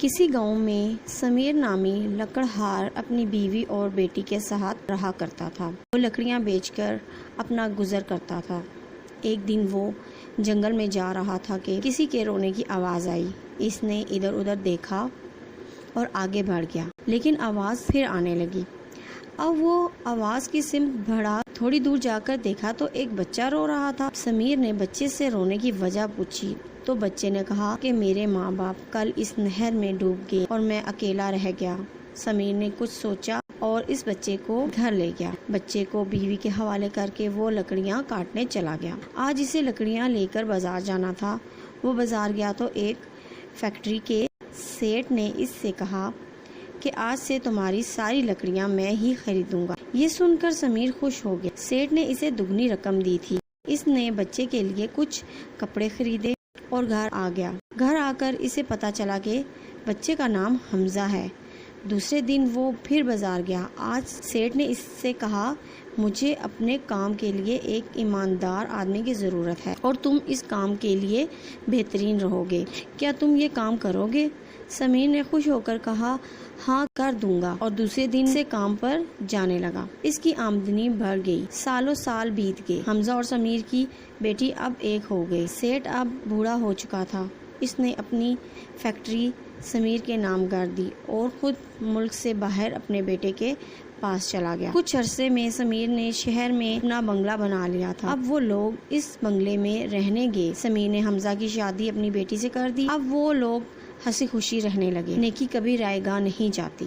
کسی گاؤں میں سمیر نامی لکڑہار اپنی بیوی اور بیٹی کے ساتھ رہا کرتا تھا۔ وہ لکڑیاں بیچ کر اپنا گزر کرتا تھا۔ ایک دن وہ جنگل میں جا رہا تھا کہ کسی کے رونے کی آواز آئی۔ اس نے ادھر ادھر دیکھا اور آگے بڑھ گیا، لیکن آواز پھر آنے لگی۔ اب وہ آواز کی سمت بڑھا تھوڑی دور جا کر دیکھا تو ایک بچہ رو رہا تھا۔ سمیر نے بچے سے رونے کی وجہ پوچھی تو بچے نے کہا کہ میرے ماں باپ کل اس نہر میں ڈوب گئے اور میں اکیلا رہ گیا۔ سمیر نے کچھ سوچا اور اس بچے کو گھر لے گیا۔ بچے کو بیوی کے حوالے کر کے وہ لکڑیاں کاٹنے چلا گیا۔ آج اسے لکڑیاں لے کر بازار جانا تھا۔ وہ بازار گیا تو ایک فیکٹری کے سیٹ نے اس سے کہا کہ آج سے تمہاری ساری لکڑیاں میں ہی خریدوں گا۔ یہ سن کر سمیر خوش ہو گیا۔ سیٹ نے اسے دگنی رقم دی تھی۔ اس نے بچے کے لیے کچھ کپڑے خریدے اور گھر آ گیا۔ گھر آ کر اسے پتا چلا کہ بچے کا نام حمزہ ہے۔ دوسرے دن وہ پھر بازار گیا۔ آج سیٹ نے اس سے کہا مجھے اپنے کام کے لیے ایک ایماندار آدمی کی ضرورت ہے اور تم اس کام کے لیے بہترین رہو گے، کیا تم یہ کام کرو گے؟ سمیر نے خوش ہو کر کہا ہاں کر دوں گا، اور دوسرے دن سے کام پر جانے لگا۔ اس کی آمدنی بڑھ گئی۔ سالوں سال بیت گئے۔ حمزہ اور سمیر کی بیٹی اب ایک ہو گئی۔ سیٹ اب بوڑھا ہو چکا تھا۔ اس نے اپنی فیکٹری سمیر کے نام کر دی اور خود ملک سے باہر اپنے بیٹے کے پاس چلا گیا۔ کچھ عرصے میں سمیر نے شہر میں اپنا بنگلہ بنا لیا تھا۔ اب وہ لوگ اس بنگلے میں رہنے گئے۔ سمیر نے حمزہ کی شادی اپنی بیٹی سے کر دی۔ اب وہ لوگ ہنسی خوشی رہنے لگے۔ نیکی کبھی رائے گاہ نہیں جاتی۔